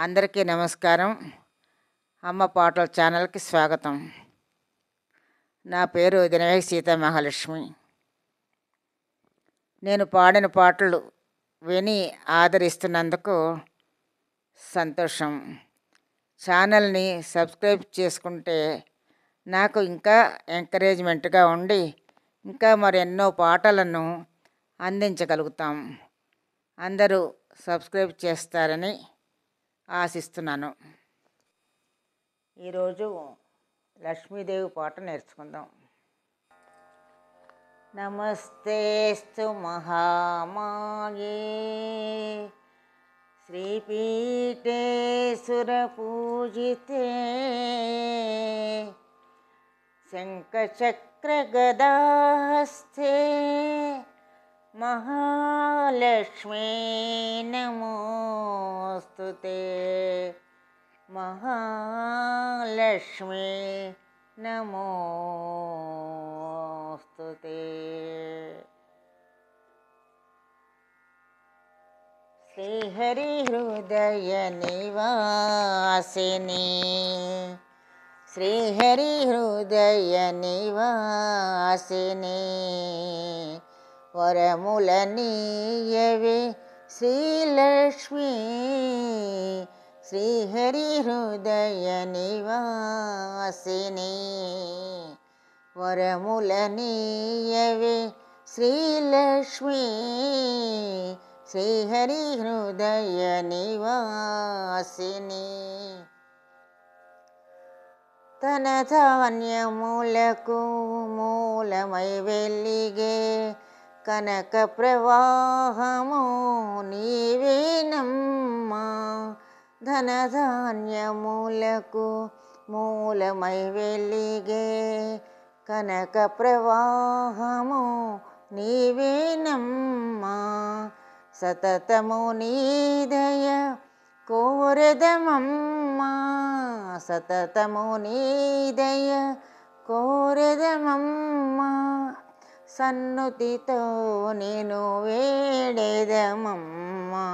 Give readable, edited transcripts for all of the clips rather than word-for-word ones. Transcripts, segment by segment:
అందరికీ నమస్కారం. అమ్మ పాటల ఛానల్కి స్వాగతం. నా పేరు దినవేగి సీతామహాలక్ష్మి. నేను పాడిన పాటలు విని ఆదరిస్తున్నందుకు సంతోషం. ఛానల్ని సబ్స్క్రైబ్ చేసుకుంటే నాకు ఇంకా ఎంకరేజ్మెంట్గా ఉండి ఇంకా మరెన్నో పాటలను అందించగలుగుతాం. అందరూ సబ్స్క్రైబ్ చేస్తారని ఆశిస్తున్నాను. ఈరోజు లక్ష్మీదేవి పాట నేర్చుకుందాం. నమస్తేస్తు మహామాయే శ్రీపీఠే సురపూజితే శంఖచక్రగదాహస్తే మహాలక్ష్మీ నమోస్తుతే. మహాలక్ష్మీ నమోస్తుతే. శ్రీహరి హృదయ నివాసిని శ్రీహరి హృదయ నివాసిని వరములనీయవే శ్రీలక్ష్మీ. శ్రీహరి హృదయ నివాసిని వరములనీయవే శ్రీలక్ష్మీ. శ్రీహరి హృదయ నివాసిని తన ధాన్యములకు మూలమై వెలిగే కనక ప్రవాహము నీవేనమ్మా. ధనధాన్యములకు మూలమై వెలిగే కనక ప్రవాహము నీవేనమ్మా. సతతము నీదయ కోరెదమమ్మా. సతతము నీదయ కోరెదమమ్మా. సన్నుతితో నేను వేడెదమమ్మా.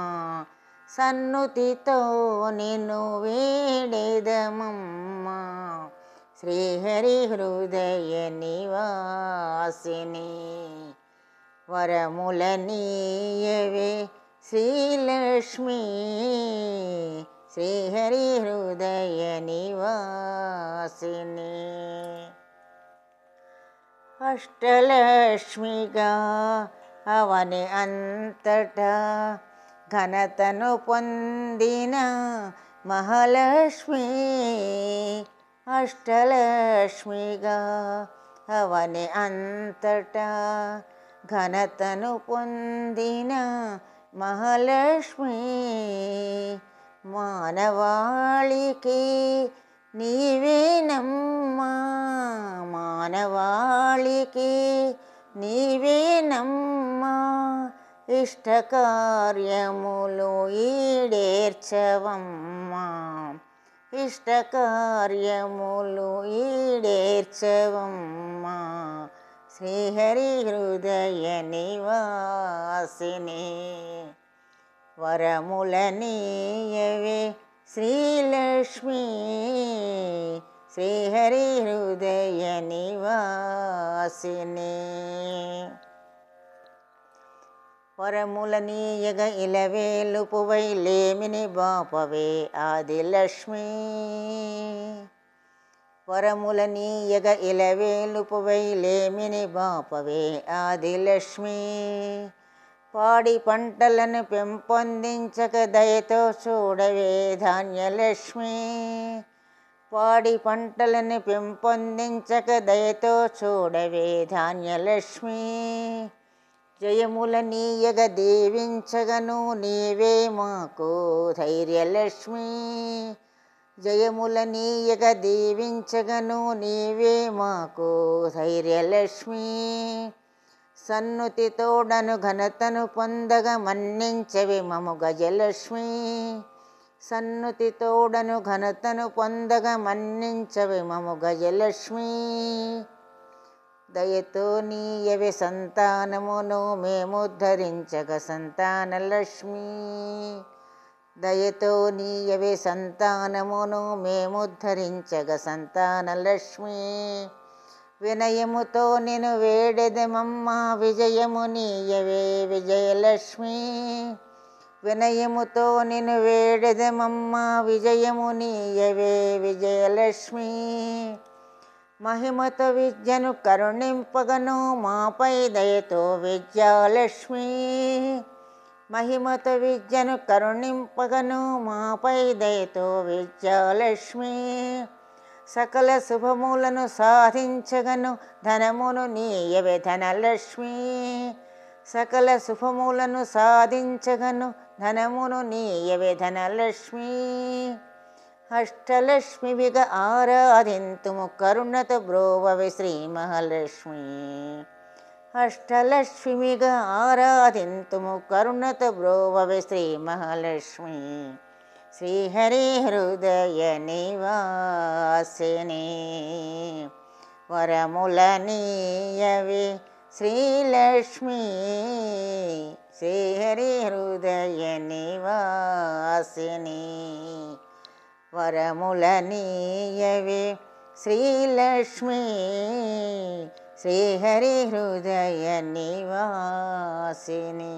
సన్నుతితో నేను వేడెదమమ్మా. శ్రీహరి హృదయ నివాసిని వరములనీయవే శ్రీలక్ష్మీ. శ్రీహరి హృదయ నివాసిని అష్టలక్ష్మిగా అవని అంతటా ఘనతను పొందిన మహాలక్ష్మి. అష్టలక్ష్మిగా అవని అంతటా ఘనతను పొందిన మహాలక్ష్మి. మానవాళికి నీవేనమ్మా. మానవాళికి నీవేనమ్మా. ఇష్టకార్యములు ఈడేర్చవమ్మా. ఇష్టకార్యములు ఈడేర్చవమ్మా. శ్రీహరి హృదయ నివాసిని వరములనీయవే శ్రీలక్ష్మీ. శ్రీహరి హృదయ నివాసిని వరములనీయగ ఇలవేలుపువై లేమిని బాపవే ఆదిలక్ష్మీ. వరములనీయగ ఇలవేలుపువై లేమిని బాపవే ఆదిలక్ష్మీ. పాడి పంటలను పెంపొందించక దయతో చూడవే ధాన్యలక్ష్మి. పాడి పంటలను పెంపొందించక దయతో చూడవే ధాన్యలక్ష్మి. జయములనీయగ దీవించగను నీవే మాకు ధైర్యలక్ష్మి. జయములనీయగ దీవించగను నీవే మాకు ధైర్యలక్ష్మి. సన్నుతి తోడను ఘనతను పొందగ మన్నించవి మము గజలక్ష్మి. సన్నుతి తోడను ఘనతను పొందగ మన్నించవి మము గజలక్ష్మి. దయతో నీయవి సంతానమును మేము ధరించగ సంతానలక్ష్మి. దయతో నీయవే సంతానమును మేముద్ధరించగ సంతానలక్ష్మి. వినయముతో నిన్ను వేడెదమమ్మ విజయము నీయవే విజయలక్ష్మి. వినయముతో నిన్ను వేడెదమమ్మ విజయము నీయవే విజయలక్ష్మి. మహిమతో విద్యను కరుణింపగను మాపై దయతో విద్యాలక్ష్మి. మహిమతో విద్యను కరుణింపగను మాపై దయతో విద్యాలక్ష్మి. సకల శుభములను సాధించగను ధనమును నీయవే ధనలక్ష్మి. సకల శుభములను సాధించగను ధనమును నీయవే ధనలక్ష్మి. అష్టలక్ష్మివిగా ఆరాధింతుము కరుణత బ్రోవవే శ్రీ మహాలక్ష్మి. అష్టలక్ష్మిగా ఆరాధింతుము కరుణత బ్రోవవే శ్రీ మహాలక్ష్మి. శ్రీహరి హృదయ నివాసిని వరములనీయవే శ్రీలక్ష్మి. శ్రీహరి హృదయ నివాసిని వరములనీయవే శ్రీలక్ష్మి. శ్రీహరి హృదయ నివాసిని.